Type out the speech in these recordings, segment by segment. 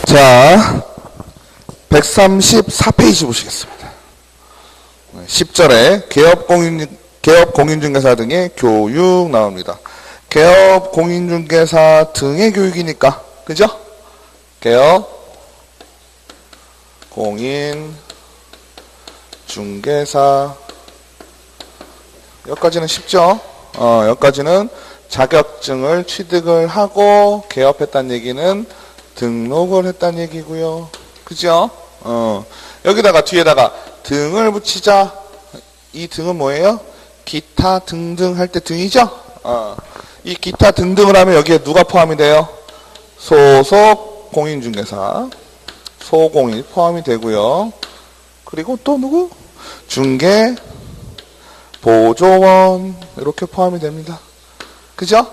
자, 134페이지 보시겠습니다. 10절에 개업 공인중개사 등의 교육 나옵니다. 개업 공인중개사 등의 교육이니까, 그죠? 개업 공인중개사, 여기까지는 쉽죠? 여기까지는 자격증을 취득을 하고 개업했다는 얘기는 등록을 했다는 얘기고요. 그죠? 여기다가 뒤에다가 등을 붙이자. 이 등은 뭐예요? 기타 등등 할 때 등이죠? 이 기타 등등을 하면 여기에 누가 포함이 돼요? 소속 공인중개사, 소공인 포함이 되고요. 그리고 또 누구? 중개, 보조원 이렇게 포함이 됩니다. 그죠?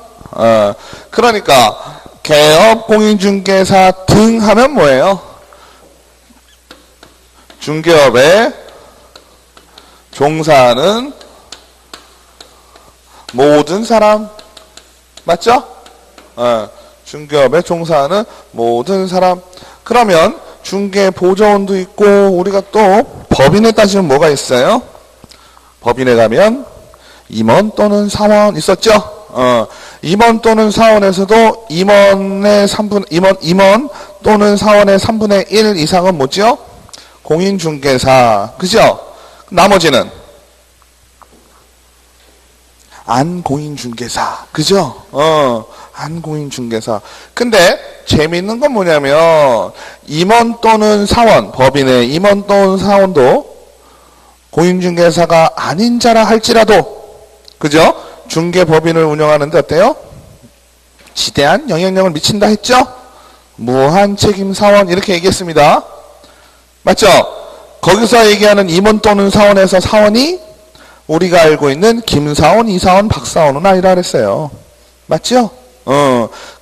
그러니까 개업 공인중개사 등 하면 뭐예요? 중개업에 종사하는 모든 사람, 맞죠? 중개업에 종사하는 모든 사람. 그러면 중개 보조원도 있고, 우리가 또 법인에 따지면 뭐가 있어요? 법인에 가면 임원 또는 사원 있었죠? 임원 또는 사원에서도 임원 또는 사원의 3분의 1 이상은 뭐죠? 공인중개사. 그죠? 나머지는 안공인중개사. 그죠? 안공인중개사. 근데 재미있는 건 뭐냐면 임원 또는 사원, 법인의 임원 또는 사원도 공인중개사가 아닌 자라 할지라도, 그죠? 중개법인을 운영하는데 어때요? 지대한 영향력을 미친다 했죠? 무한책임사원 이렇게 얘기했습니다. 맞죠? 거기서 얘기하는 임원 또는 사원에서 사원이 우리가 알고 있는 김사원, 이사원, 박사원은 아니라 그랬어요. 맞죠?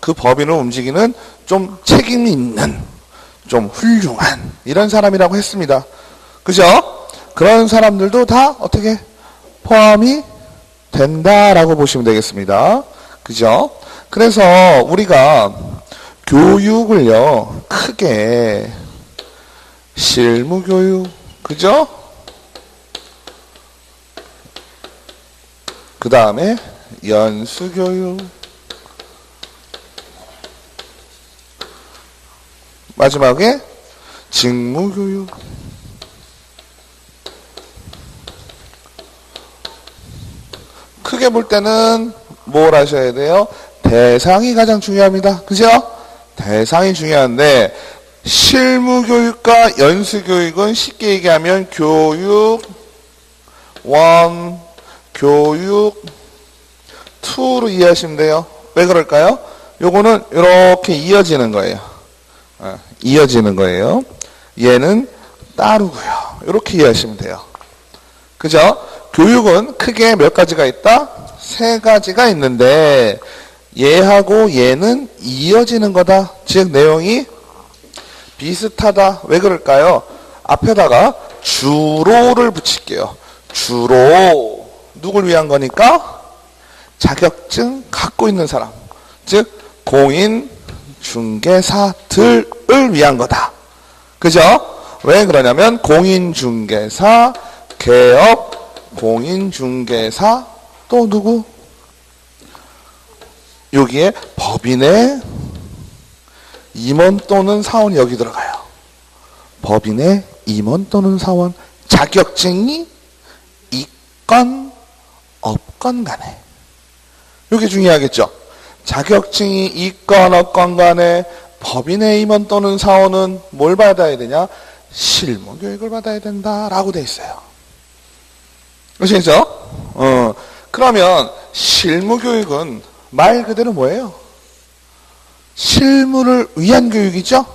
그 법인을 움직이는 좀 책임이 있는, 좀 훌륭한 이런 사람이라고 했습니다. 그죠? 그런 사람들도 다 어떻게 포함이 된다라고 보시면 되겠습니다. 그죠? 그래서 우리가 교육을요, 크게 실무교육, 그죠? 그 다음에 연수교육, 마지막에 직무교육, 크게 볼 때는 뭘 하셔야 돼요? 대상이 가장 중요합니다. 그죠? 대상이 중요한데 실무교육과 연수교육은 쉽게 얘기하면 교육 1, 교육 2로 이해하시면 돼요. 왜 그럴까요? 요거는 이렇게 이어지는 거예요. 이어지는 거예요. 얘는 따르고요. 이렇게 이해하시면 돼요. 그죠? 교육은 크게 몇 가지가 있다? 3가지가 있는데 얘하고 얘는 이어지는 거다. 즉 내용이 비슷하다. 왜 그럴까요? 앞에다가 주로를 붙일게요. 주로 누굴 위한 거니까? 자격증 갖고 있는 사람, 즉 공인중개사들을 위한 거다. 그죠? 왜 그러냐면 공인중개사, 개업, 공인중개사, 또 누구? 여기에 법인의 임원 또는 사원이 여기 들어가요. 법인의 임원 또는 사원, 자격증이 있건 없건 간에. 이게 중요하겠죠. 자격증이 있건 없건 간에 법인의 임원 또는 사원은 뭘 받아야 되냐? 실무교육을 받아야 된다라고 돼 있어요. 아시겠죠? 그러면 실무교육은 말 그대로 뭐예요? 실무를 위한 교육이죠?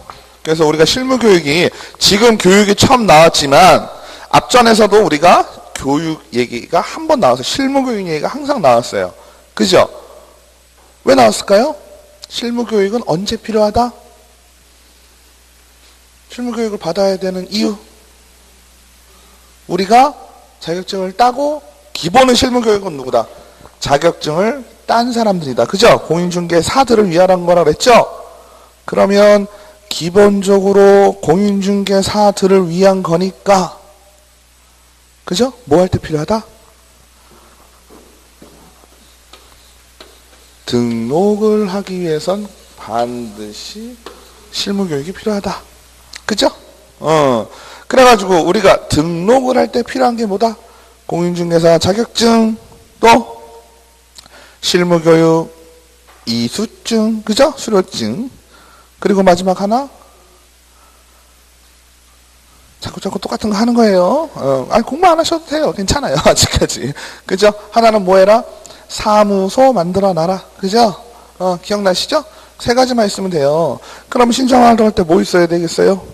그래서 우리가 실무교육이 지금 교육이 처음 나왔지만 앞전에서도 우리가 교육 얘기가 한 번 나와서 실무교육 얘기가 항상 나왔어요. 그죠? 왜 나왔을까요? 실무교육은 언제 필요하다? 실무교육을 받아야 되는 이유. 우리가 자격증을 따고 기본은 실무교육은 누구다? 자격증을 딴 사람들이다. 그죠? 공인중개사들을 위한 거라 그랬죠? 그러면 기본적으로 공인중개사들을 위한 거니까, 그죠? 뭐 할 때 필요하다? 등록을 하기 위해선 반드시 실무교육이 필요하다. 그죠? 그래가지고 우리가 등록을 할 때 필요한 게 뭐다? 공인중개사 자격증, 또 실무교육 이수증, 그죠? 수료증. 그리고 마지막 하나, 자꾸 똑같은 거 하는 거예요. 아니, 공부 안 하셔도 돼요. 괜찮아요. 아직까지. 그죠? 하나는 뭐 해라? 사무소 만들어 놔라. 그죠? 기억나시죠? 세 가지만 있으면 돼요. 그럼 신청하러 할 때 뭐 있어야 되겠어요?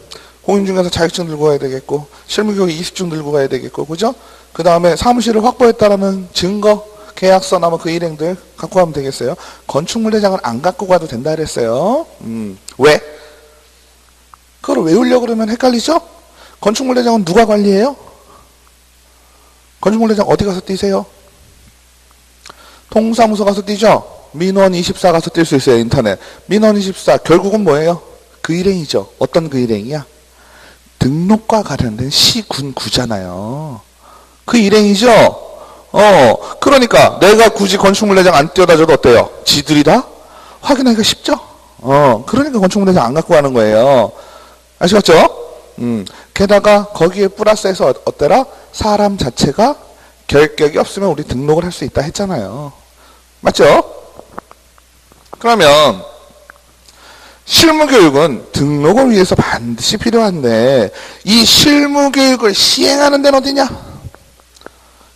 공인중개사 자격증 들고 가야 되겠고, 실무교육 이수증 들고 가야 되겠고, 그죠? 그 다음에 사무실을 확보했다라는 증거, 계약서나 뭐 그 일행들 갖고 가면 되겠어요. 건축물대장은 안 갖고 가도 된다 그랬어요. 왜? 그걸 외우려고 그러면 헷갈리죠? 건축물대장은 누가 관리해요? 건축물대장 어디 가서 뛰세요? 동사무소 가서 뛰죠? 민원24 가서 뛸 수 있어요, 인터넷. 민원24 결국은 뭐예요? 그 일행이죠. 어떤 그 일행이야? 등록과 관련된 시군구잖아요. 그 일행이죠? 그러니까 내가 굳이 건축물대장 안 띄워다 줘도 어때요? 지들이 다 확인하기가 쉽죠? 그러니까 건축물대장 안 갖고 가는 거예요. 아시겠죠? 게다가 거기에 플러스해서 어때라? 사람 자체가 결격이 없으면 우리 등록을 할 수 있다 했잖아요. 맞죠? 그러면 실무교육은 등록을 위해서 반드시 필요한데 이 실무교육을 시행하는 데는 어디냐?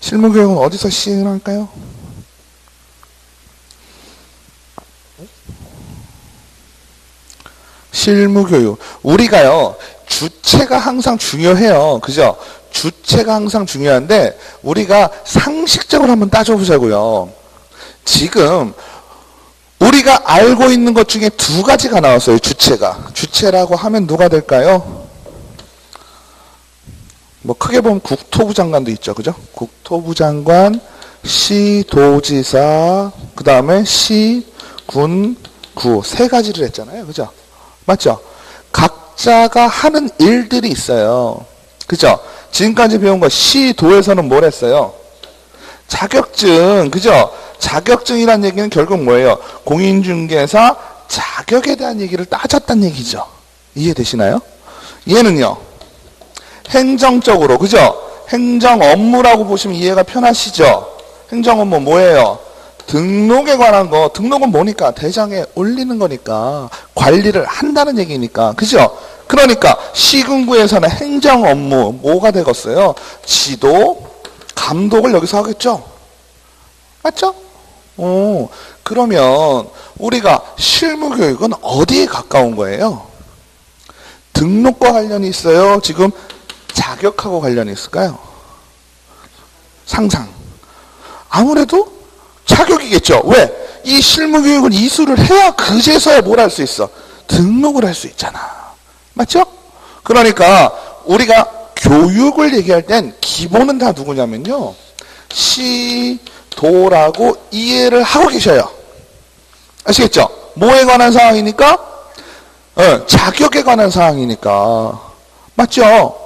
실무교육은 어디서 시행을 할까요? 실무교육. 우리가요, 주체가 항상 중요해요. 그죠? 주체가 항상 중요한데, 우리가 상식적으로 한번 따져보자고요. 지금, 우리가 알고 있는 것 중에 두 가지가 나왔어요, 주체가. 주체라고 하면 누가 될까요? 뭐, 크게 보면 국토부 장관도 있죠. 그죠? 국토부 장관, 시도지사, 그 다음에 시, 군, 구. 세 가지를 했잖아요. 그죠? 맞죠? 각자가 하는 일들이 있어요. 그죠? 지금까지 배운 거 시도에서는 뭘 했어요? 자격증, 그죠? 자격증이란 얘기는 결국 뭐예요? 공인중개사 자격에 대한 얘기를 따졌단 얘기죠. 이해되시나요? 얘는요, 행정적으로, 그죠? 행정 업무라고 보시면 이해가 편하시죠? 행정 업무 뭐예요? 등록에 관한 거, 등록은 뭐니까? 대장에 올리는 거니까, 관리를 한다는 얘기니까, 그죠? 그러니까, 시군구에서는 행정 업무, 뭐가 되겠어요? 지도, 감독을 여기서 하겠죠? 맞죠? 그러면, 우리가 실무교육은 어디에 가까운 거예요? 등록과 관련이 있어요? 지금 자격하고 관련이 있을까요? 상상. 아무래도 자격이겠죠. 왜? 이 실무교육은 이수를 해야 그제서야 뭘 할 수 있어? 등록을 할 수 있잖아. 맞죠? 그러니까 우리가 교육을 얘기할 땐 기본은 다 누구냐면요. 시도라고 이해를 하고 계셔요. 아시겠죠? 뭐에 관한 사항이니까? 자격에 관한 사항이니까. 맞죠?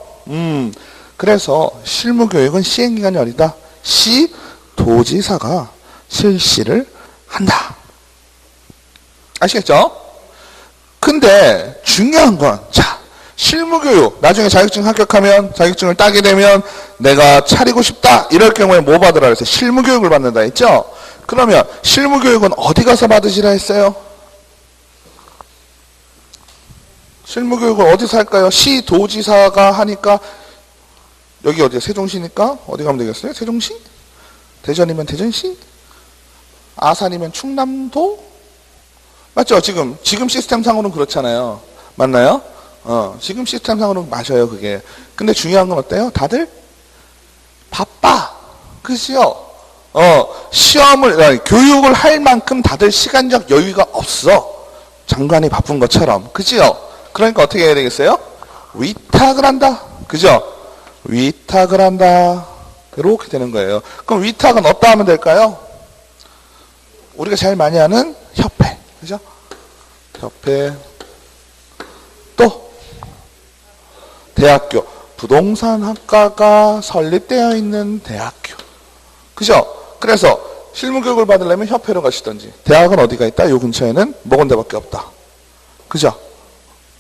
그래서 실무교육은 시행기간이 어디다? 시도지사가 실시를 한다. 아시겠죠? 근데 중요한 건, 자, 실무교육, 나중에 자격증 합격하면, 자격증을 따게 되면 내가 차리고 싶다. 이럴 경우에 뭐 받으라 그랬어요? 실무교육을 받는다 했죠? 그러면 실무교육은 어디 가서 받으시라 했어요? 실무교육을 어디서 할까요? 시도지사가 하니까, 여기 어디야? 세종시니까 어디 가면 되겠어요? 세종시? 대전이면 대전시? 아산이면 충남도? 맞죠? 지금 시스템상으로는 그렇잖아요. 맞나요? 지금 시스템상으로는 맞아요, 그게. 근데 중요한 건 어때요? 다들 바빠. 그죠? 교육을 할 만큼 다들 시간적 여유가 없어. 장관이 바쁜 것처럼. 그죠? 그러니까 어떻게 해야 되겠어요? 위탁을 한다. 그죠? 위탁을 한다. 이렇게 되는 거예요. 그럼 위탁은 어디다 하면 될까요? 우리가 제일 많이 하는 협회. 그죠? 협회. 또 대학교. 부동산학과가 설립되어 있는 대학교. 그죠? 그래서 실무교육을 받으려면 협회로 가시던지. 대학은 어디가 있다? 요 근처에는 모건대밖에 없다. 그죠?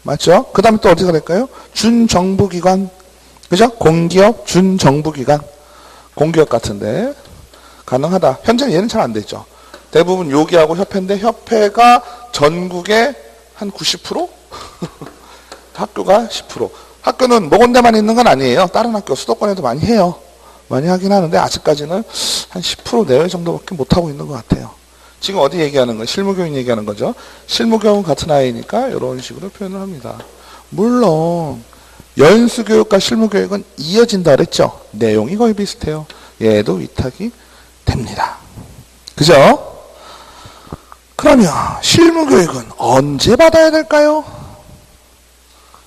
맞죠? 그 다음에 또 어디가 될까요? 준정부기관. 그죠? 공기업, 준정부기관. 공기업 같은데 가능하다. 현재는 얘는 잘 안 되죠. 대부분 요기하고 협회인데 협회가 전국의 한 90%? 학교가 10%. 학교는 모건대만 있는 건 아니에요. 다른 학교 수도권에도 많이 해요. 많이 하긴 하는데 아직까지는 한 10% 내외 정도밖에 못하고 있는 것 같아요. 지금 어디 얘기하는 거예요? 실무교육 얘기하는 거죠. 실무교육은 같은 아이니까 이런 식으로 표현을 합니다. 물론 연수교육과 실무교육은 이어진다 그랬죠. 내용이 거의 비슷해요. 얘도 위탁이 됩니다. 그죠? 그러면 실무교육은 언제 받아야 될까요?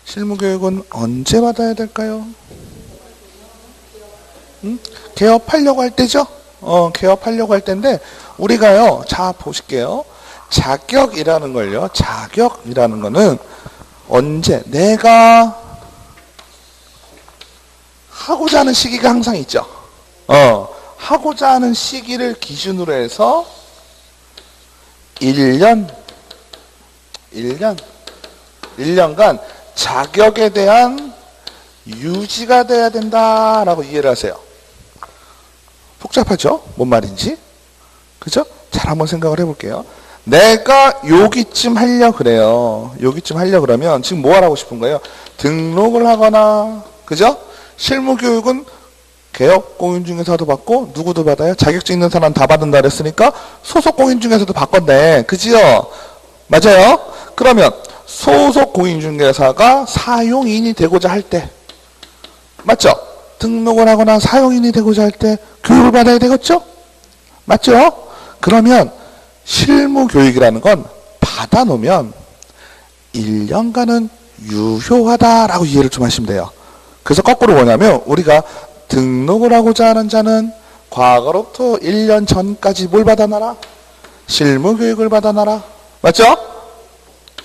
실무교육은 언제 받아야 될까요? 개업하려고 할 때죠? 개업하려고 할 때인데, 우리가요, 자, 보실게요. 자격이라는 걸요, 자격이라는 거는 언제, 내가 하고자 하는 시기가 항상 있죠. 하고자 하는 시기를 기준으로 해서 1년간 자격에 대한 유지가 돼야 된다라고 이해를 하세요. 복잡하죠? 뭔 말인지? 그죠? 잘 한번 생각을 해볼게요. 내가 여기쯤 하려고 그래요. 여기쯤 하려고 그러면 지금 뭐 하라고 싶은 거예요? 등록을 하거나, 그죠? 실무교육은 개업공인중개사도 받고 누구도 받아요? 자격증 있는 사람 다 받는다 그랬으니까 소속공인중개사도 받건데, 그지요? 맞아요? 그러면 소속공인중개사가 사용인이 되고자 할 때, 맞죠? 등록을 하거나 사용인이 되고자 할 때 교육을 받아야 되겠죠? 맞죠? 그러면 실무교육이라는 건 받아놓으면 1년간은 유효하다라고 이해를 좀 하시면 돼요. 그래서 거꾸로 뭐냐면 우리가 등록을 하고자 하는 자는 과거로부터 1년 전까지 뭘 받아놔라? 실무교육을 받아놔라. 맞죠?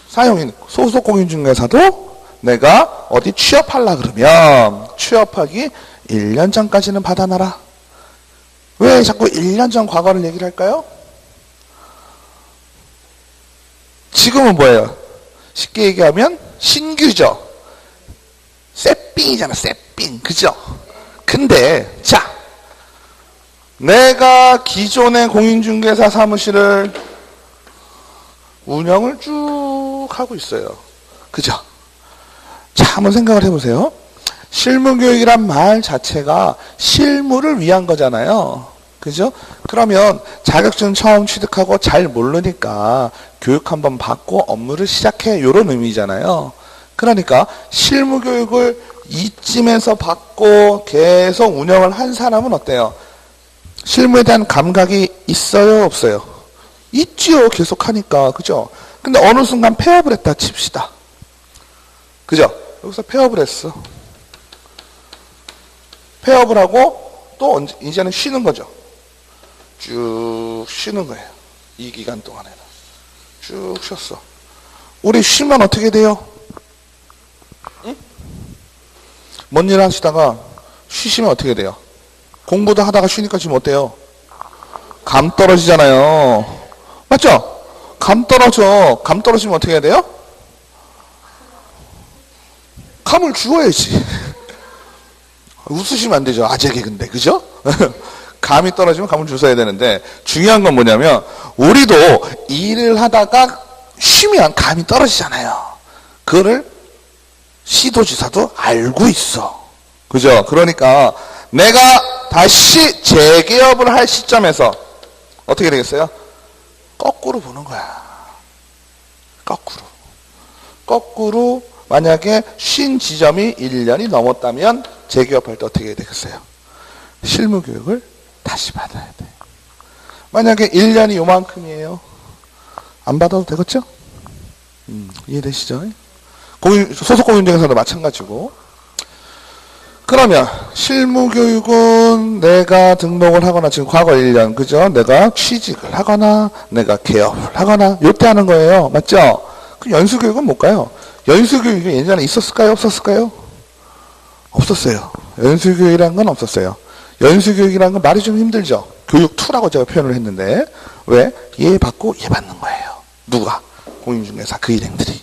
사용인, 소속공인중개사도 내가 어디 취업하려 그러면 취업하기 1년 전까지는 받아놔라. 왜 자꾸 1년 전 과거를 얘기를 할까요? 지금은 뭐예요? 쉽게 얘기하면 신규죠. 쎄삥이잖아, 쎄삥. 그죠? 근데 자, 내가 기존의 공인중개사 사무실을 운영을 쭉 하고 있어요. 그죠? 자, 한번 생각을 해보세요. 실무교육이란 말 자체가 실무를 위한 거잖아요. 그죠? 그러면 자격증 처음 취득하고 잘 모르니까 교육 한번 받고 업무를 시작해. 이런 의미잖아요. 그러니까 실무교육을 이쯤에서 받고 계속 운영을 한 사람은 어때요? 실무에 대한 감각이 있어요? 없어요? 있지요. 계속 하니까. 그죠? 근데 어느 순간 폐업을 했다 칩시다. 그죠? 여기서 폐업을 했어. 폐업을 하고 또 이제는 쉬는 거죠. 쭉 쉬는 거예요. 이 기간 동안에는. 쭉 쉬었어. 우리 쉬면 어떻게 돼요? 응? 뭔 일 하시다가 쉬시면 어떻게 돼요? 공부도 하다가 쉬니까 지금 어때요? 감 떨어지잖아요. 맞죠? 감 떨어져. 감 떨어지면 어떻게 해야 돼요? 감을 주어야지. 웃으시면 안 되죠. 아재 개그인데. 그죠? 감이 떨어지면 감을 주워야 되는데 중요한 건 뭐냐면 우리도 일을 하다가 쉬면 감이 떨어지잖아요. 그거를 시도지사도 알고 있어. 그죠? 그러니까 내가 다시 재개업을 할 시점에서 어떻게 되겠어요? 거꾸로 보는 거야. 거꾸로 만약에 쉰 지점이 1년이 넘었다면 재개업할 때 어떻게 되겠어요? 실무교육을 다시 받아야 돼. 만약에 1년이 요만큼이에요. 안 받아도 되겠죠? 이해되시죠? 소속공인중개사도 마찬가지고. 그러면 실무교육은 내가 등록을 하거나 지금 과거 1년, 그죠? 내가 취직을 하거나 내가 개업을 하거나 요때 하는 거예요. 맞죠? 그 연수교육은 뭘까요? 연수교육이 예전에 있었을까요? 없었을까요? 없었어요. 연수교육이라는 건 없었어요. 연수교육이라는 건 말이 좀 힘들죠. 교육2라고 제가 표현을 했는데 왜? 얘 받고 얘 받는 거예요. 누가? 공인중개사 그 일행들이.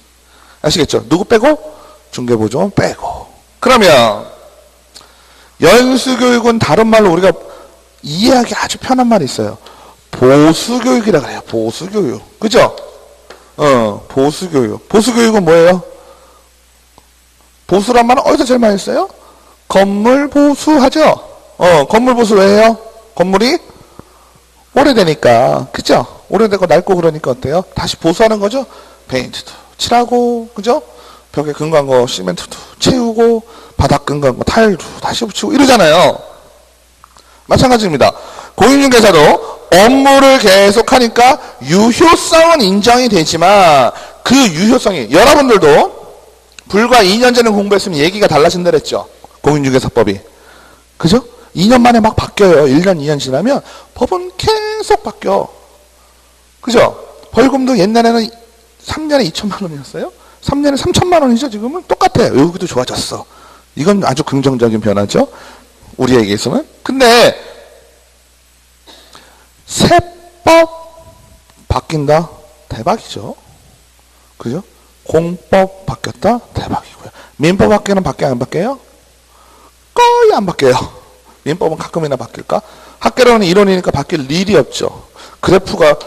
아시겠죠? 누구 빼고? 중개보조원 빼고. 그러면 연수교육은 다른 말로 우리가 이해하기 아주 편한 말이 있어요. 보수교육이라 그래요. 보수교육. 그죠? 보수교육. 보수교육은 뭐예요? 보수란 말은 어디서 제일 많이 써요? 건물 보수하죠? 건물 보수 왜 해요? 건물이 오래되니까. 그죠? 오래되고 낡고 그러니까 어때요? 다시 보수하는 거죠? 페인트도 칠하고, 그죠? 벽에 근거한 거 시멘트도 채우고, 바닥 근거한 거 타일도 다시 붙이고 이러잖아요. 마찬가지입니다. 공인중개사도 업무를 계속하니까 유효성은 인정이 되지만 그 유효성이 여러분들도 불과 2년 전에 공부했으면 얘기가 달라진다 그랬죠. 공인중개사법이. 그죠? 2년 만에 막 바뀌어요. 1년, 2년 지나면 법은 계속 바뀌어. 그죠? 벌금도 옛날에는 3년에 2천만 원이었어요. 3년에 3천만 원이죠. 지금은 똑같아요. 여기도 좋아졌어. 이건 아주 긍정적인 변화죠. 우리에게서는. 근데 세법 바뀐다? 대박이죠. 그죠? 공법 바뀌었다? 대박이고요. 민법 바뀌는 바뀌어요? 안 바뀌어요? 거의 안 바뀌어요. 민법은 가끔이나 바뀔까? 학계론은 이론이니까 바뀔 일이 없죠. 그래프가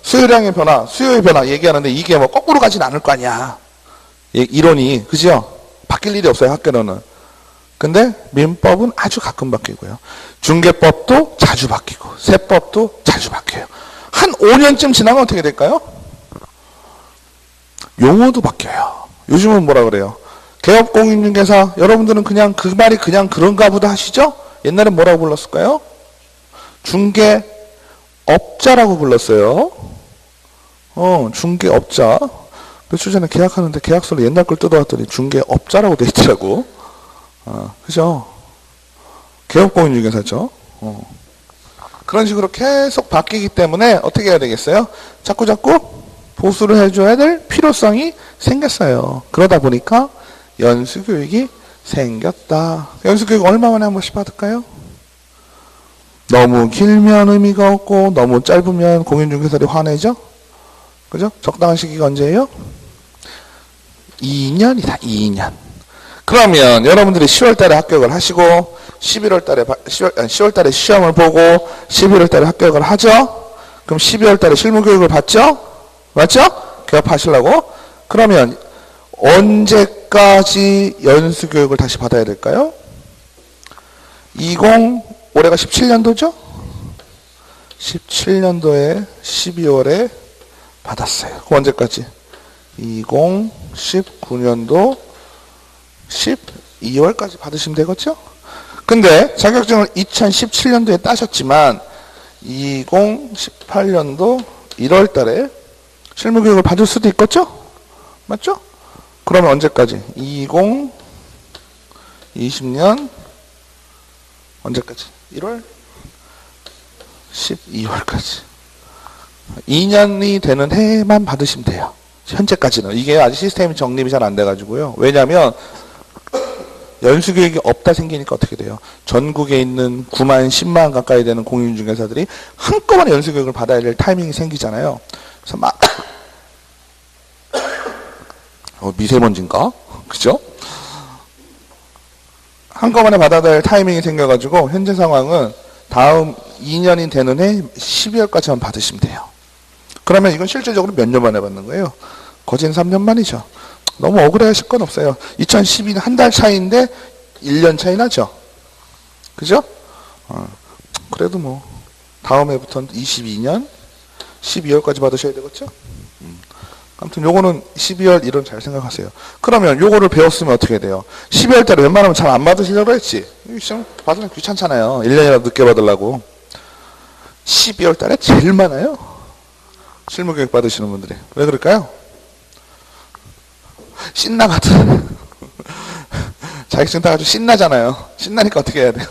수요량의 변화, 수요의 변화 얘기하는데 이게 뭐 거꾸로 가진 않을 거 아니야. 이론이. 그죠? 바뀔 일이 없어요. 학계론은. 근데 민법은 아주 가끔 바뀌고요. 중개법도 자주 바뀌고 세법도 자주 바뀌어요. 한 5년쯤 지나면 어떻게 될까요? 용어도 바뀌어요. 요즘은 뭐라 그래요? 개업공인중개사 여러분들은 그냥 그 말이 그냥 그런가 보다 하시죠? 옛날엔 뭐라고 불렀을까요? 중개업자라고 불렀어요. 중개업자. 며칠 전에 계약하는데 계약서를 옛날 걸 뜯어왔더니 중개업자라고 돼 있더라고. 그죠? 개업공인중개사죠. 그런 식으로 계속 바뀌기 때문에 어떻게 해야 되겠어요? 자꾸 보수를 해줘야 될 필요성이 생겼어요. 그러다 보니까 연수교육이 생겼다. 연수교육 얼마 만에 한 번씩 받을까요? 너무 길면 의미가 없고 너무 짧으면 공인중개사들이 화내죠? 그죠? 적당한 시기가 언제예요? 2년이다. 2년. 그러면 여러분들이 10월 달에 합격을 하시고 10월 달에 시험을 보고 11월 달에 합격을 하죠? 그럼 12월 달에 실무교육을 받죠? 맞죠? 개업하시려고? 그러면 언제까지 연수교육을 다시 받아야 될까요? 올해가 17년도죠? 17년도에 12월에 받았어요. 그럼 언제까지? 2019년도 12월까지 받으시면 되겠죠? 근데 자격증을 2017년도에 따셨지만 2018년도 1월 달에 실무교육을 받을 수도 있겠죠? 맞죠? 그러면 언제까지? 2020년 언제까지? 1월? 12월까지. 2년이 되는 해만 받으시면 돼요. 현재까지는. 이게 아직 시스템이 정립이 잘 안 돼가지고요. 왜냐하면 연수교육이 없다 생기니까 어떻게 돼요? 전국에 있는 9만, 10만 가까이 되는 공인중개사들이 한꺼번에 연수교육을 받아야 될 타이밍이 생기잖아요. 그래서 막 미세먼지인가? 그죠? 한꺼번에 받아야 될 타이밍이 생겨가지고 현재 상황은 다음 2년이 되는 해 12월까지만 받으시면 돼요. 그러면 이건 실질적으로 몇 년 만에 받는 거예요? 거진 3년 만이죠. 너무 억울해 하실 건 없어요. 2012년 한 달 차이인데 1년 차이 나죠? 그죠? 그래도 뭐 다음 해부터는 22년 12월까지 받으셔야 되겠죠? 아무튼 요거는 12월 1월 잘 생각하세요. 그러면 요거를 배웠으면 어떻게 돼요? 12월 달에 웬만하면 잘 안 받으시려고 했지. 시험 받으면 귀찮잖아요. 1년이라도 늦게 받으려고. 12월 달에 제일 많아요. 실무교육 받으시는 분들이. 왜 그럴까요? 신나거든. 자격증 따가지고 신나잖아요. 신나니까 어떻게 해야 돼요?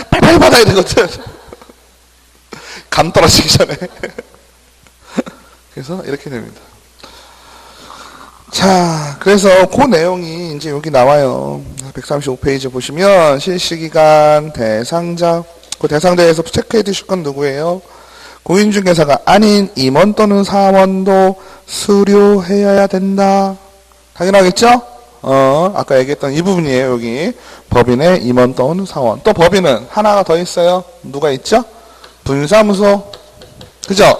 빨리빨리 받아야 되거든. 감 떨어지기 전에. 그래서 이렇게 됩니다. 자, 그래서 그 내용이 이제 여기 나와요. 135페이지 보시면 실시기간 대상자, 그 대상자에서 체크해 두실 건 누구예요? 공인중개사가 아닌 임원 또는 사원도 수료해야 된다. 당연하겠죠? 아까 얘기했던 이 부분이에요, 여기. 법인의 임원 또는 사원. 또 법인은 하나가 더 있어요. 누가 있죠? 분사무소. 그죠?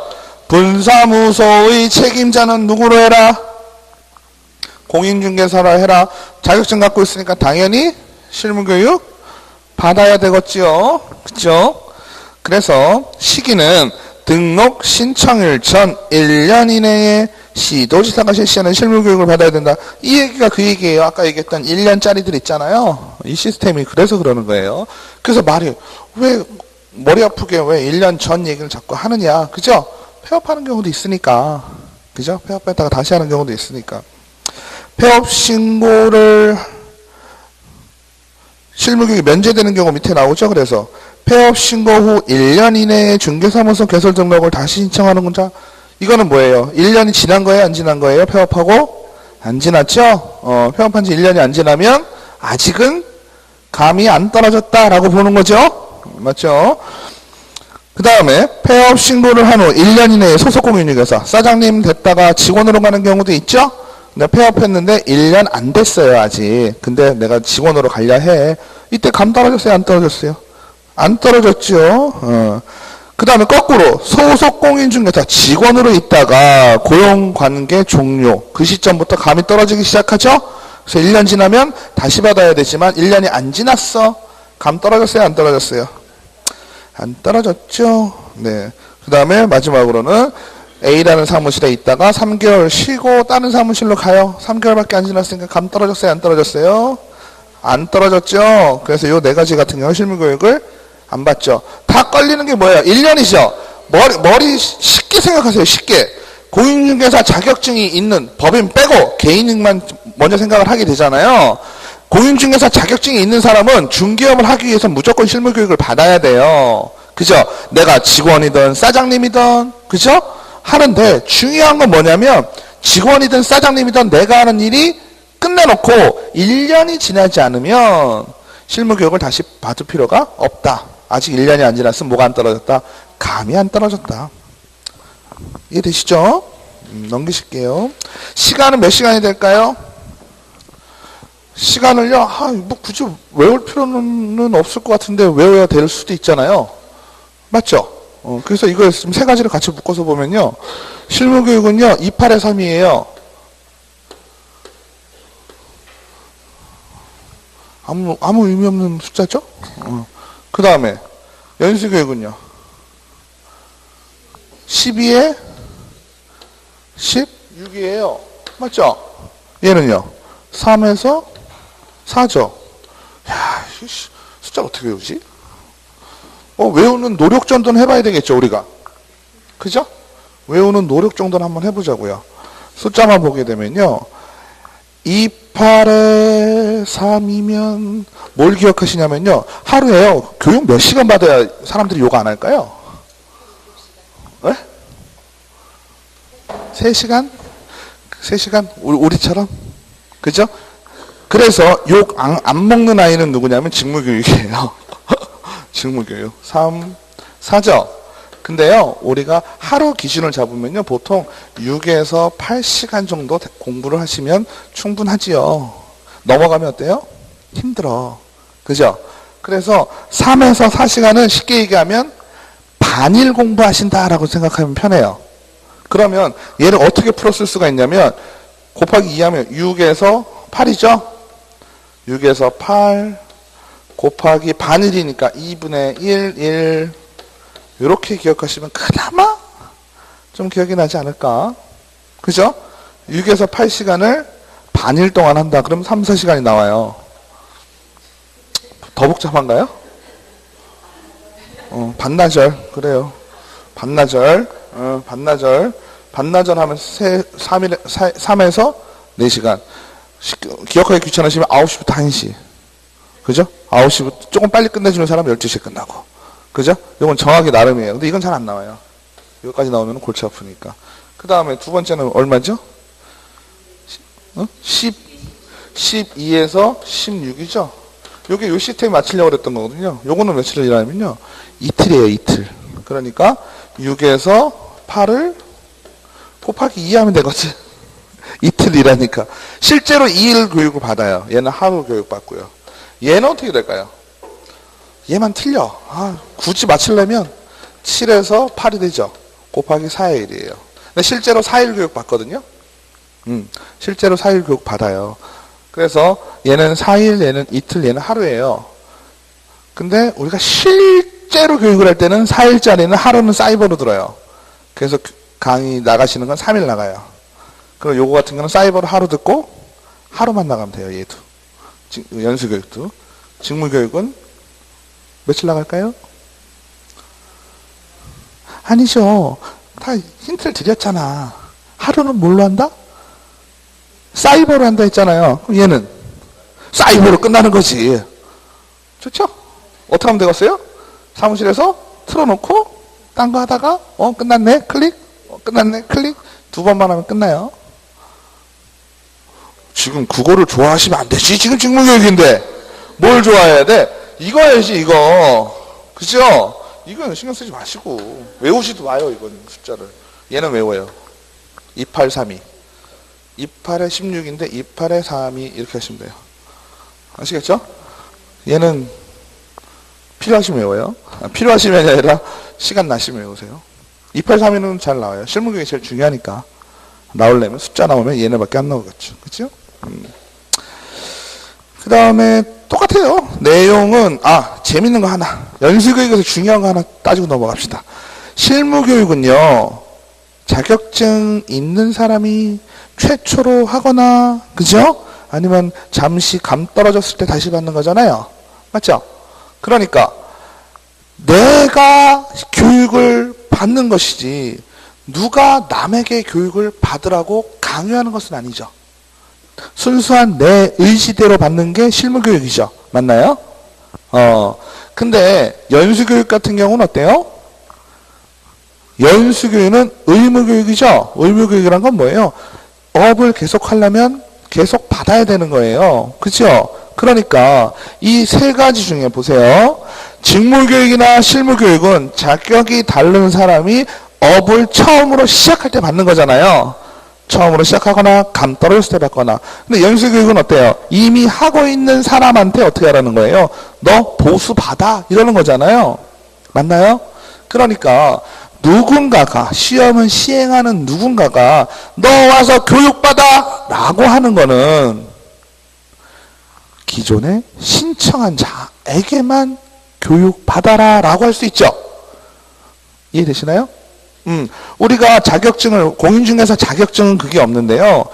분사무소의 책임자는 누구로 해라? 공인중개사로 해라. 자격증 갖고 있으니까 당연히 실무교육 받아야 되겠지요. 그죠? 그래서 시기는 등록 신청일 전 1년 이내에 시도지사가 실시하는 실무교육을 받아야 된다. 이 얘기가 그 얘기예요. 아까 얘기했던 1년짜리들 있잖아요. 이 시스템이 그래서 그러는 거예요. 그래서 말이 왜 머리 아프게 왜 1년 전 얘기를 자꾸 하느냐. 그죠? 폐업하는 경우도 있으니까. 그죠? 폐업했다가 다시 하는 경우도 있으니까. 폐업 신고를 실무교육이 면제되는 경우 밑에 나오죠. 그래서 폐업 신고 후 1년 이내에 중개사무소 개설 등록을 다시 신청하는 건자. 이거는 뭐예요? 1년이 지난 거예요? 안 지난 거예요? 폐업하고? 안 지났죠? 폐업한 지 1년이 안 지나면 아직은 감이 안 떨어졌다라고 보는 거죠? 맞죠? 그 다음에 폐업 신고를 한 후 1년 이내에 소속 공인중개사 사장님 됐다가 직원으로 가는 경우도 있죠? 내가 폐업했는데 1년 안 됐어요 아직. 근데 내가 직원으로 가려 해. 이때 감 떨어졌어요? 안 떨어졌어요? 안 떨어졌죠. 그 다음에 거꾸로 소속 공인중개사 직원으로 있다가 고용관계 종료. 그 시점부터 감이 떨어지기 시작하죠. 그래서 1년 지나면 다시 받아야 되지만 1년이 안 지났어. 감 떨어졌어요? 안 떨어졌어요? 안 떨어졌죠. 네. 그 다음에 마지막으로는 A라는 사무실에 있다가 3개월 쉬고 다른 사무실로 가요. 3개월밖에 안 지났으니까 감 떨어졌어요? 안 떨어졌어요? 안 떨어졌죠. 그래서 요 네 가지 같은 경우 실무교육을 안 받죠. 다 걸리는 게 뭐예요? 1년이죠. 머리 쉽게 생각하세요. 쉽게. 공인중개사 자격증이 있는 법인 빼고 개인만 먼저 생각을 하게 되잖아요. 공인중개사 자격증이 있는 사람은 중개업을 하기 위해서 무조건 실무교육을 받아야 돼요. 그죠? 내가 직원이든 사장님이든 그죠? 하는데 중요한 건 뭐냐면 직원이든 사장님이든 내가 하는 일이 끝내놓고 1년이 지나지 않으면 실무교육을 다시 받을 필요가 없다. 아직 1년이 안 지났으면 뭐가 안 떨어졌다? 감이 안 떨어졌다. 이해되시죠? 넘기실게요. 시간은 몇 시간이 될까요? 시간을요, 뭐 굳이 외울 필요는 없을 것 같은데 외워야 될 수도 있잖아요. 맞죠? 그래서 이걸 지금 세 가지를 같이 묶어서 보면요. 실무교육은요, 28의 3이에요. 아무 의미 없는 숫자죠? 그 다음에, 연수교육은요. 12에 16이에요. 맞죠? 얘는요. 3에서 4죠. 야, 숫자 어떻게 외우지? 외우는 노력 정도는 해봐야 되겠죠, 우리가. 그죠? 외우는 노력 정도는 한번 해보자고요. 숫자만 보게 되면요. 28에 3이면 뭘 기억하시냐면요. 하루에요. 교육 몇 시간 받아야 사람들이 욕 안 할까요? 네? 3시간? 3시간? 우리처럼? 그죠? 그래서 욕 안 먹는 아이는 누구냐면 직무교육이에요. 직무교육. 3, 4죠? 근데요, 우리가 하루 기준을 잡으면요, 보통 6에서 8시간 정도 공부를 하시면 충분하지요. 넘어가면 어때요? 힘들어. 그죠? 그래서 3에서 4시간은 쉽게 얘기하면 반일 공부하신다라고 생각하면 편해요. 그러면 얘를 어떻게 풀었을 수가 있냐면, 곱하기 2하면 6에서 8이죠? 6에서 8 곱하기 반일이니까 2분의 1 이렇게 기억하시면 그나마 좀 기억이 나지 않을까? 그죠? 6에서 8시간을 반일 동안 한다. 그럼 3, 4시간이 나와요. 더 복잡한가요? 반나절. 그래요. 반나절. 반나절 하면 3에서 4시간. 기억하기 귀찮으시면 9시부터 1시. 그죠? 9시부터 조금 빨리 끝내주는 사람은 12시에 끝나고. 그죠? 이건 정확히 나름이에요. 근데 이건 잘 안 나와요. 여기까지 나오면 골치 아프니까. 그 다음에 두 번째는 얼마죠? 10, 12에서 16이죠. 요게 요 시스템 맞추려고 그랬던 거거든요. 요거는 며칠을 일하냐면요. 이틀이에요, 이틀. 그러니까 6에서 8을 곱하기 2 하면 되거든. 이틀 일하니까. 실제로 2일 교육을 받아요. 얘는 하루 교육 받고요. 얘는 어떻게 될까요? 얘만 틀려. 굳이 맞추려면 7에서 8이 되죠. 곱하기 4의 1이에요. 근데 실제로 4일 교육 받거든요. 실제로 4일 교육 받아요. 그래서 얘는 4일, 얘는 이틀, 얘는 하루예요. 근데 우리가 실제로 교육을 할 때는 4일짜리는 하루는 사이버로 들어요. 그래서 강의 나가시는 건 3일 나가요. 그럼 요거 같은 경우는 사이버로 하루 듣고 하루만 나가면 돼요. 얘도. 연수교육도. 직무교육은 며칠 나갈까요? 아니죠. 다 힌트를 드렸잖아. 하루는 뭘로 한다? 사이버로 한다 했잖아요. 그럼 얘는 사이버로 끝나는 거지. 좋죠? 어떻게 하면 되겠어요? 사무실에서 틀어놓고 딴 거 하다가 끝났네 클릭 끝났네 클릭 2번만 하면 끝나요. 지금 그거를 좋아하시면 안 되지. 지금 직무교육인데 뭘 좋아해야 돼? 이거 해야지 이거. 그죠? 이거는 신경 쓰지 마시고 외우지도 마요. 이거는 숫자를. 얘는 외워요. 2832 28에 16인데 28에 32 이렇게 하시면 돼요. 아시겠죠? 얘는 필요하시면 외워요. 필요하시면 아니라 시간 나시면 외우세요. 2832는 잘 나와요. 실무교육이 제일 중요하니까. 나오려면 숫자 나오면 얘네밖에 안 나오겠죠. 그렇죠? 그 다음에 똑같아요. 내용은 재밌는 거 하나. 연수교육에서 중요한 거 하나 따지고 넘어갑시다. 실무교육은요. 자격증 있는 사람이 최초로 하거나 그죠? 아니면 잠시 감 떨어졌을 때 다시 받는 거잖아요. 맞죠? 그러니까 내가 교육을 받는 것이지 누가 남에게 교육을 받으라고 강요하는 것은 아니죠. 순수한 내 의지대로 받는 게 실무교육이죠. 맞나요? 근데 연수교육 같은 경우는 어때요? 연수교육은 의무교육이죠. 의무교육이란 건 뭐예요? 업을 계속 하려면 계속 받아야 되는 거예요. 그렇죠? 그러니까 이 세 가지 중에 보세요. 직무교육이나 실무교육은 자격이 다른 사람이 업을 처음으로 시작할 때 받는 거잖아요. 처음으로 시작하거나 감 떨어졌을 때 받거나. 근데 연수교육은 어때요? 이미 하고 있는 사람한테 어떻게 하라는 거예요? 너 보수 받아 이러는 거잖아요. 맞나요? 그러니까 누군가가 시험을 시행하는 누군가가 너 와서 교육받아 라고 하는 거는 기존에 신청한 자에게만 교육받아라 라고 할 수 있죠. 이해되시나요? 우리가 자격증을 공인중개사 자격증은 그게 없는데요.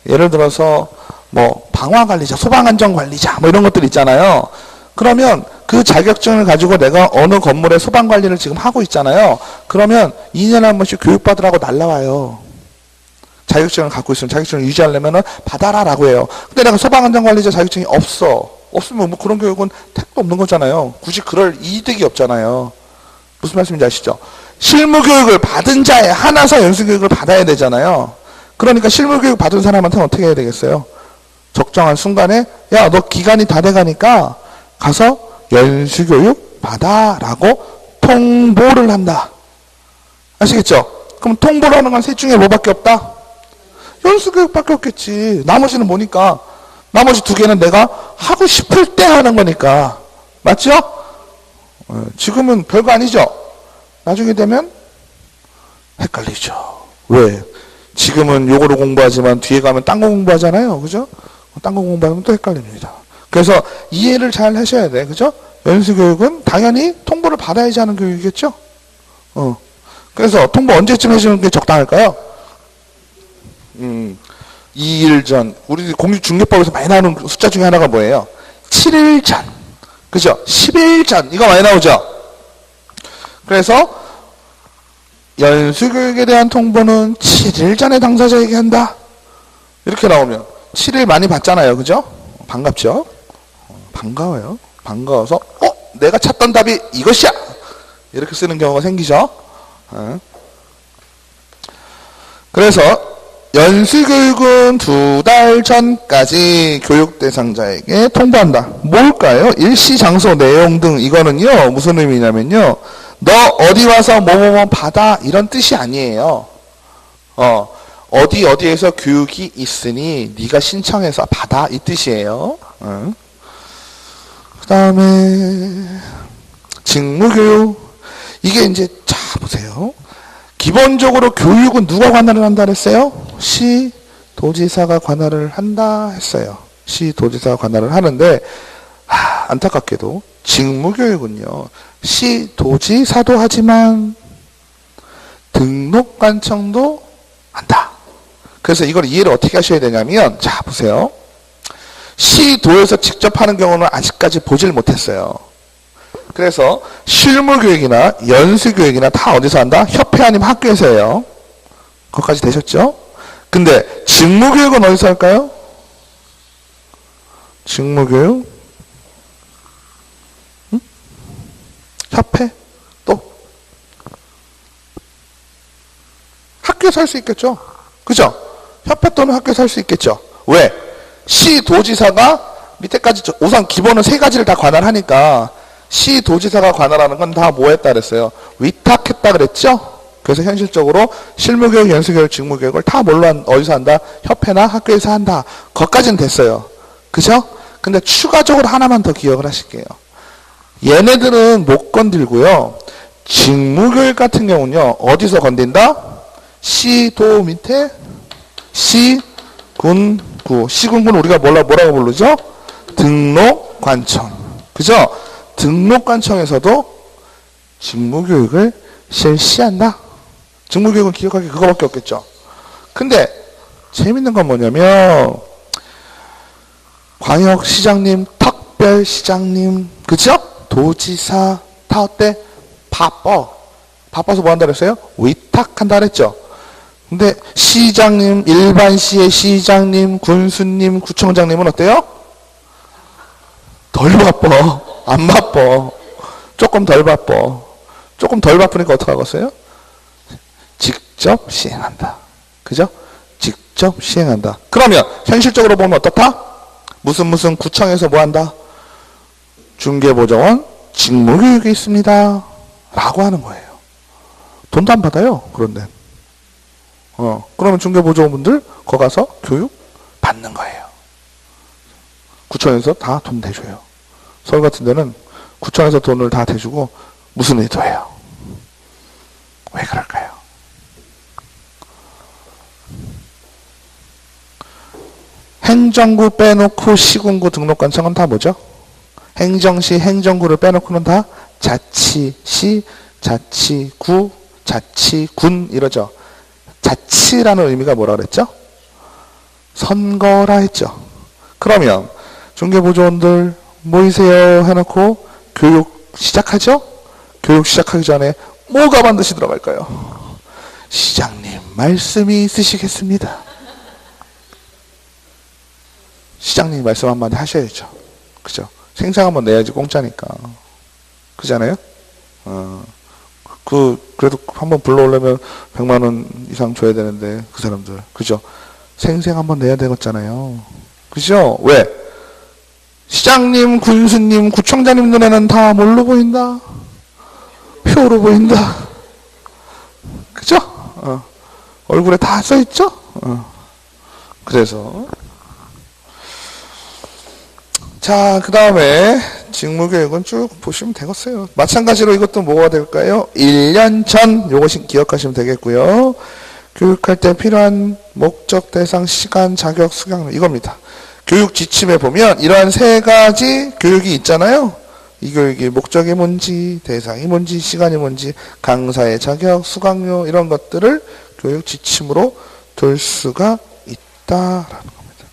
예를 들어서 뭐 방화관리자, 소방안전관리자 뭐 이런 것들 있잖아요. 그러면 그 자격증을 가지고 내가 어느 건물의 소방관리를 지금 하고 있잖아요. 그러면 2년에 한 번씩 교육받으라고 날라와요. 자격증을 갖고 있으면 자격증을 유지하려면 받아라라고 해요. 근데 내가 소방안전관리자 자격증이 없으면 뭐 그런 교육은 택도 없는 거잖아요. 굳이 그럴 이득이 없잖아요. 무슨 말씀인지 아시죠? 실무교육을 받은 자에 한해서 연수교육을 받아야 되잖아요. 그러니까 실무교육 받은 사람한테는 어떻게 해야 되겠어요? 적정한 순간에 야, 너 기간이 다 돼가니까 가서 연수교육 받아라고 통보를 한다. 아시겠죠? 그럼 통보를 하는 건 셋 중에 뭐밖에 없다? 연수교육밖에 없겠지. 나머지는 뭐니까? 나머지 두 개는 내가 하고 싶을 때 하는 거니까. 맞죠? 지금은 별거 아니죠? 나중에 되면 헷갈리죠. 왜? 지금은 요거를 공부하지만 뒤에 가면 딴 거 공부하잖아요. 그죠? 딴 거 공부하면 또 헷갈립니다. 그래서 이해를 잘 하셔야 돼. 그죠? 연수교육은 당연히 통보를 받아야지 하는 교육이겠죠? 그래서 통보 언제쯤 해주는 게 적당할까요? 2일 전. 우리 공직중개법에서 많이 나오는 숫자 중에 하나가 뭐예요? 7일 전. 그죠? 10일 전. 이거 많이 나오죠? 그래서 연수교육에 대한 통보는 7일 전에 당사자에게 한다. 이렇게 나오면 7일 많이 받잖아요. 그죠? 반갑죠? 반가워요. 반가워서 내가 찾던 답이 이것이야. 이렇게 쓰는 경우가 생기죠. 그래서 연수교육은 2달 전까지 교육 대상자에게 통보한다. 뭘까요? 일시 장소 내용 등 이거는요. 무슨 의미냐면요. 너 어디 와서 뭐뭐뭐 받아 이런 뜻이 아니에요. 어디에서 교육이 있으니 네가 신청해서 받아 이 뜻이에요. 그 다음에 직무교육. 이게 이제 자 보세요. 기본적으로 교육은 누가 관할을 한다 그랬어요? 시도지사가 관할을 한다 했어요. 시도지사가 관할을 하는데 안타깝게도 직무교육은요. 시도지사도 하지만 등록관청도 한다. 그래서 이걸 이해를 어떻게 하셔야 되냐면 자 보세요. 시도에서 직접 하는 경우는 아직까지 보질 못했어요. 그래서 실무교육이나 연수교육이나 다 어디서 한다? 협회 아니면 학교에서 해요. 거기까지 되셨죠? 근데 직무교육은 어디서 할까요? 직무교육? 협회? 또? 학교에서 할 수 있겠죠? 그죠? 협회 또는 학교에서 할 수 있겠죠? 왜? 시도지사가 밑에까지 우선 기본은 3가지를 다 관할하니까 시도지사가 관할하는 건 다 뭐 했다 그랬어요? 위탁했다 그랬죠? 그래서 현실적으로 실무교육, 연수교육, 직무교육을 다 어디서 한다? 협회나 학교에서 한다. 거기까지는 됐어요. 그죠? 근데 추가적으로 하나만 더 기억을 하실게요. 얘네들은 못 건들고요. 직무교육 같은 경우는요. 어디서 건든다? 시도 밑에 시군구. 시군구는 우리가 뭐라고 부르죠? 등록관청. 그죠? 등록관청에서도 직무교육을 실시한다. 직무교육은 기억하기 그거밖에 없겠죠. 근데 재밌는 건 뭐냐면 광역시장님, 특별시장님, 그죠? 도지사 다 어때? 바빠서 뭐 한다 그랬어요? 위탁한다 그랬죠. 근데 시장님, 일반시의 시장님, 군수님, 구청장님은 어때요? 덜 바빠. 안 바빠. 조금 덜 바빠. 조금 덜 바쁘니까 어떡하겠어요? 직접 시행한다. 그죠? 직접 시행한다. 그러면 현실적으로 보면 어떻다? 무슨 구청에서 뭐 한다? 중개보조원 직무교육이 있습니다. 라고 하는 거예요. 돈도 안 받아요. 그런데. 그러면 중개보조원분들 거기 가서 교육 받는 거예요. 구청에서 다 돈 대줘요. 서울 같은 데는 구청에서 돈을 다 대주고 무슨 의도예요? 왜 그럴까요? 행정구 빼놓고 시군구 등록관청은 다 뭐죠? 행정시, 행정구를 빼놓고는 다 자치시, 자치구, 자치군 이러죠. 자치라는 의미가 뭐라 그랬죠? 선거라 했죠. 그러면 중개보조원들 모이세요 해놓고 교육 시작하죠? 교육 시작하기 전에 뭐가 반드시 들어갈까요? 시장님 말씀이 있으시겠습니다. 시장님 말씀 한마디 하셔야죠. 그죠? 생생 한번 내야지 공짜니까. 그잖아요? 그래도 한번 불러오려면 100만 원 이상 줘야 되는데, 그 사람들. 그죠? 생생 한번 내야 되겠잖아요. 그죠? 왜? 시장님, 군수님, 구청장님 눈에는 다 뭘로 보인다? 표로 보인다. 그죠? 얼굴에 다 써있죠? 그래서. 자, 그 다음에 직무교육은 쭉 보시면 되겠어요. 마찬가지로 이것도 뭐가 될까요? 1년 전 요것이 기억하시면 되겠고요. 교육할 때 필요한 목적, 대상, 시간, 자격, 수강 이겁니다. 교육 지침에 보면 이러한 3가지 교육이 있잖아요. 이 교육이 목적이 뭔지, 대상이 뭔지, 시간이 뭔지, 강사의 자격, 수강료 이런 것들을 교육 지침으로 둘 수가 있다라는 겁니다.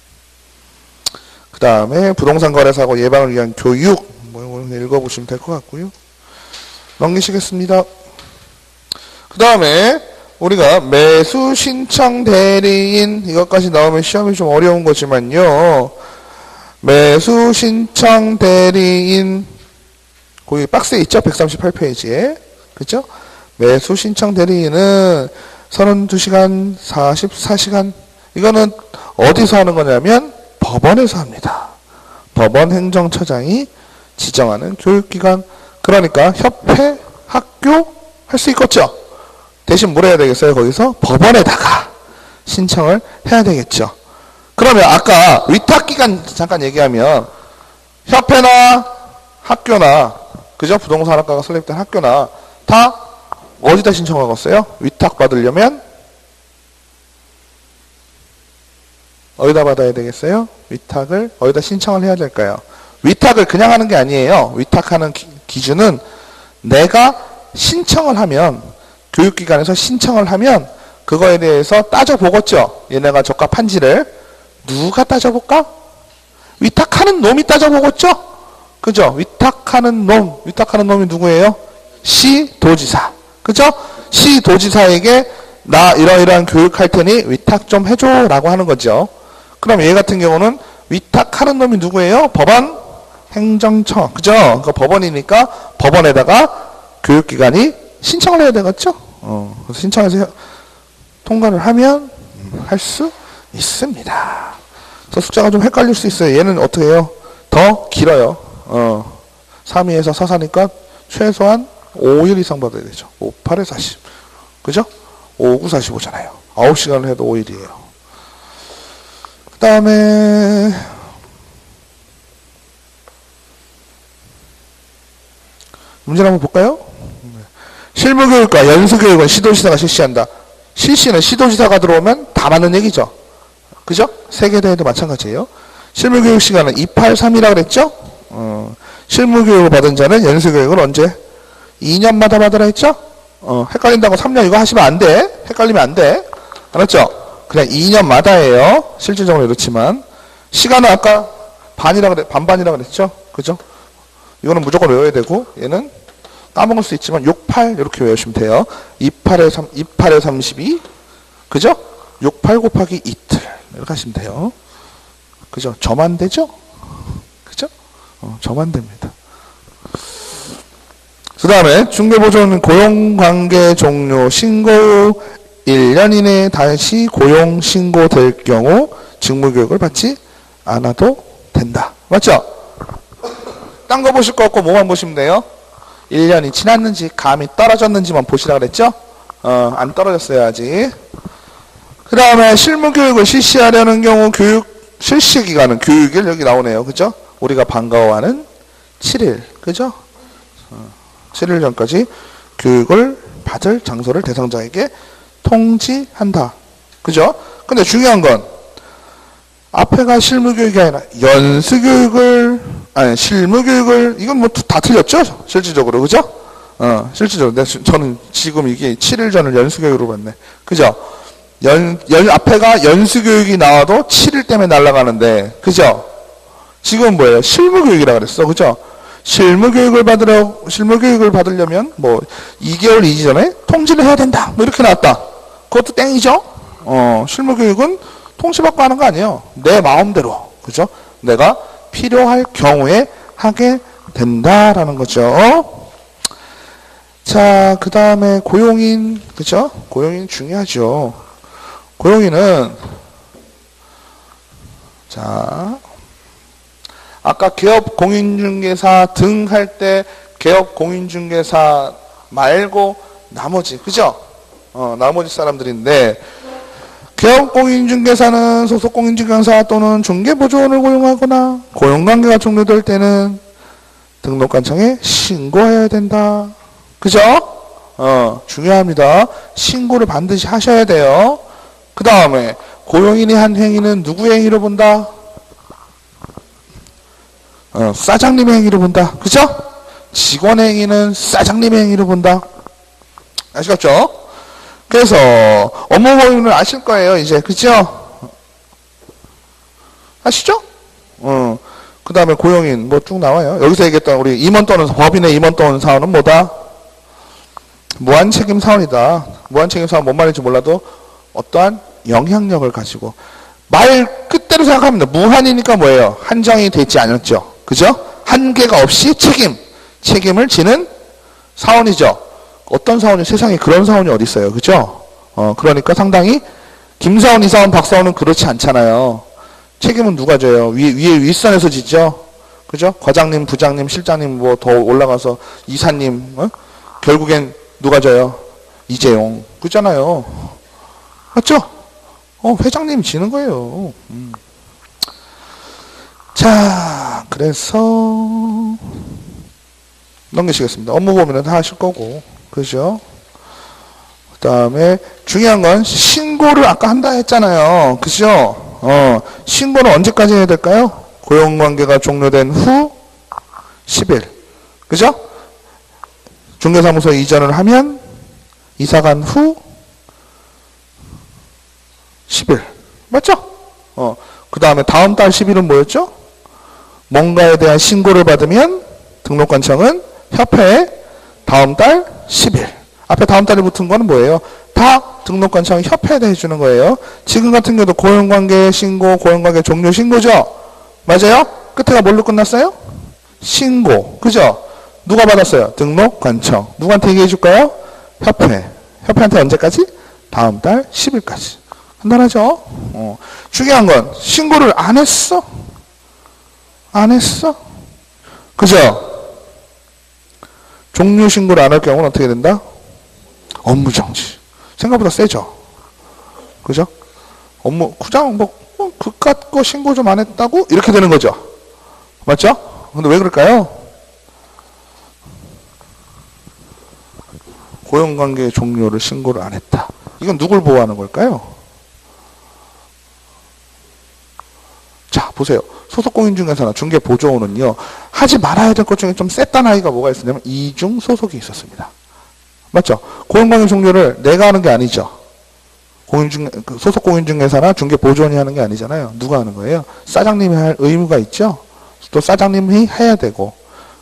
그 다음에 부동산 거래 사고 예방을 위한 교육 읽어보시면 될 것 같고요. 넘기시겠습니다. 그 다음에 우리가 매수 신청 대리인 이것까지 나오면 시험이 좀 어려운 거지만요. 매수 신청 대리인 거기 박스에 있죠? 138페이지에. 그죠? 매수 신청 대리인은 32시간, 44시간 이거는 어디서 하는 거냐면 법원에서 합니다. 법원 행정처장이 지정하는 교육기관. 그러니까 협회, 학교 할 수 있겠죠. 대신 뭘 해야 되겠어요? 거기서 법원에다가 신청을 해야 되겠죠. 그러면 아까 위탁기관 잠깐 얘기하면 협회나 학교나 그죠? 부동산학과가 설립된 학교나 다 어디다 신청하겠어요? 위탁 받으려면 어디다 받아야 되겠어요? 위탁을 어디다 신청을 해야 될까요? 위탁을 그냥 하는 게 아니에요. 위탁하는 기준은 내가 신청을 하면 교육기관에서 신청을 하면 그거에 대해서 따져보겠죠. 얘네가 적합한지를 누가 따져볼까? 위탁하는 놈이 따져보겠죠. 그죠? 위탁하는 놈이 누구예요? 시도지사. 그죠? 시도지사에게 나 이러이러한 교육할 테니 위탁 좀 해줘 라고 하는 거죠. 그럼 얘 같은 경우는 위탁하는 놈이 누구예요? 법원 행정처. 그죠? 그러니까 법원이니까 법원에다가 교육기관이 신청을 해야 되겠죠? 그래서 신청해서 통과를 하면 할 수 있습니다. 그래서 숫자가 좀 헷갈릴 수 있어요. 얘는 어떻게 해요? 더 길어요. 3위에서 4사니까 최소한 5일 이상 받아야 되죠. 5, 8에 40. 그죠? 5, 9, 45잖아요. 9시간을 해도 5일이에요. 그 다음에 문제를 한번 볼까요? 실무교육과 연수교육은 시도지사가 실시한다. 실시는 시도지사가 들어오면 다 맞는 얘기죠. 그죠? 세계대회도 마찬가지예요. 실무교육 시간은 283이라고 그랬죠? 실무교육을 받은 자는 연수교육을 언제? 2년마다 받으라 했죠? 헷갈린다고 3년 이거 하시면 안 돼. 헷갈리면 안 돼. 알았죠? 그냥 2년마다예요. 실질적으로 이렇지만. 시간은 아까 반반이라 그랬죠? 그죠? 이거는 무조건 외워야 되고, 얘는 까먹을 수 있지만 68 이렇게 외우시면 돼요. 28에 32. 그죠? 68 곱하기 이틀. 이렇게 하시면 돼요. 그죠? 저만 되죠? 그죠? 저만 됩니다. 그 다음에 중개보조는 고용관계 종료 신고 후 1년 이내에 다시 고용 신고될 경우 직무교육을 받지 않아도 된다. 맞죠? 딴 거 보실 거 없고 뭐만 보시면 돼요? 1년이 지났는지 감이 떨어졌는지만 보시라 그랬죠? 안 떨어졌어요 아직. 그 다음에 실무교육을 실시하려는 경우 교육 실시기간은 교육일 여기 나오네요. 그죠? 우리가 반가워하는 7일. 그죠? 7일 전까지 교육을 받을 장소를 대상자에게 통지한다. 그죠? 근데 중요한 건 앞에가 실무교육이 아니라 실무교육을 이건 뭐 다 틀렸죠? 실질적으로. 그죠? 실질적으로. 저는 지금 이게 7일 전을 연수교육으로 봤네. 그죠? 앞에가 연수교육이 나와도 7일 때문에 날아가는데, 그죠? 지금 뭐예요? 실무교육이라 그랬어. 그죠? 실무교육을 받으려면, 뭐, 2개월 이전에 통지를 해야 된다. 뭐, 이렇게 나왔다. 그것도 땡이죠? 실무교육은 통지받고 하는 거 아니에요. 내 마음대로. 그죠? 내가 필요할 경우에 하게 된다라는 거죠. 자, 그 다음에 고용인. 그죠? 고용인 중요하죠. 고용인은, 자, 아까 개업 공인중개사 등 할 때 개업 공인중개사 말고 나머지, 그죠? 나머지 사람들인데, 개업 공인중개사는 소속 공인중개사 또는 중개보조원을 고용하거나 고용관계가 종료될 때는 등록관청에 신고해야 된다. 그죠? 중요합니다. 신고를 반드시 하셔야 돼요. 그 다음에 고용인이 한 행위는 누구의 행위로 본다? 사장님의 행위로 본다. 그죠? 직원의 행위는 사장님의 행위로 본다. 아시겠죠? 그래서 업무 범위를 아실 거예요, 이제. 그죠? 아시죠? 그 다음에 고용인 뭐 쭉 나와요. 여기서 얘기했던 우리 임원 또는 법인의 임원 또는 사원은 뭐다? 무한책임 사원이다. 무한책임 사원 뭔 말인지 몰라도 어떠한 영향력을 가지고 말 끝대로 생각하면 돼. 무한이니까 뭐예요? 한정이 되지 않았죠. 그죠? 한계가 없이 책임을 지는 사원이죠. 어떤 사원이 세상에 그런 사원이 어디 있어요. 그죠? 그러니까 상당히 김사원, 이사원, 박사원은 그렇지 않잖아요. 책임은 누가 져요? 위에 윗선에서 지죠? 그죠? 과장님, 부장님, 실장님 뭐 더 올라가서 이사님, 결국엔 누가 져요? 이재용. 그잖아요. 맞죠? 회장님이 지는 거예요. 자, 그래서 넘기시겠습니다. 업무 범위는 다 하실 거고, 그죠? 그 다음에 중요한 건 신고를 아까 한다 했잖아요. 그죠? 신고는 언제까지 해야 될까요? 고용관계가 종료된 후 10일. 그죠? 중개사무소에 이전을 하면 이사간 후 10일. 맞죠? 그 다음에 다음 달 10일은 뭐였죠? 뭔가에 대한 신고를 받으면 등록관청은 협회에 다음 달 10일. 앞에 다음 달에 붙은 거는 뭐예요? 다 등록관청 협회에 해주는 거예요. 지금 같은 경우도 고용관계 신고, 고용관계 종료 신고죠? 맞아요? 끝에가 뭘로 끝났어요? 신고. 그죠? 누가 받았어요? 등록관청. 누구한테 얘기해 줄까요? 협회. 협회한테 언제까지? 다음 달 10일까지. 간단하죠? 중요한 건 신고를 안 했어? 안 했어? 그죠? 종료 신고를 안 할 경우는 어떻게 된다? 업무정지. 생각보다 세죠? 그죠? 구장, 그깟 거 신고 좀 안 했다고? 이렇게 되는 거죠? 맞죠? 근데 왜 그럴까요? 고용관계 종료를 신고를 안 했다. 이건 누굴 보호하는 걸까요? 자, 보세요. 소속공인중개사나 중개보조원은요, 하지 말아야 될 것 중에 좀 셌단 아이가 뭐가 있었냐면, 이중 소속이 있었습니다. 맞죠? 고용관계 종료를 내가 하는 게 아니죠. 소속공인중개사나 중개보조원이 하는 게 아니잖아요. 누가 하는 거예요? 사장님이 할 의무가 있죠? 또 사장님이 해야 되고.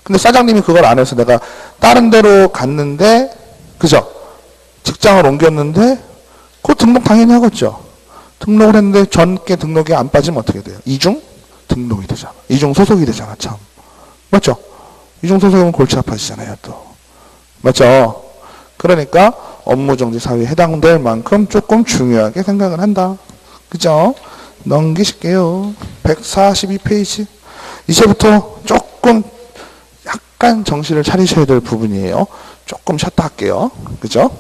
근데 사장님이 그걸 안 해서 내가 다른 데로 갔는데, 그죠? 직장을 옮겼는데, 그 등록 당연히 하겠죠? 등록을 했는데 전께 등록이 안 빠지면 어떻게 돼요? 이중 등록이 되잖아. 이중 소속이 되잖아, 참. 맞죠? 이중 소속이면 골치 아파지잖아요, 또. 맞죠? 그러니까 업무정지 사유에 해당될 만큼 조금 중요하게 생각을 한다. 그죠? 넘기실게요. 142페이지. 이제부터 조금 약간 정신을 차리셔야 될 부분이에요. 조금 쉬었다 할게요. 그죠?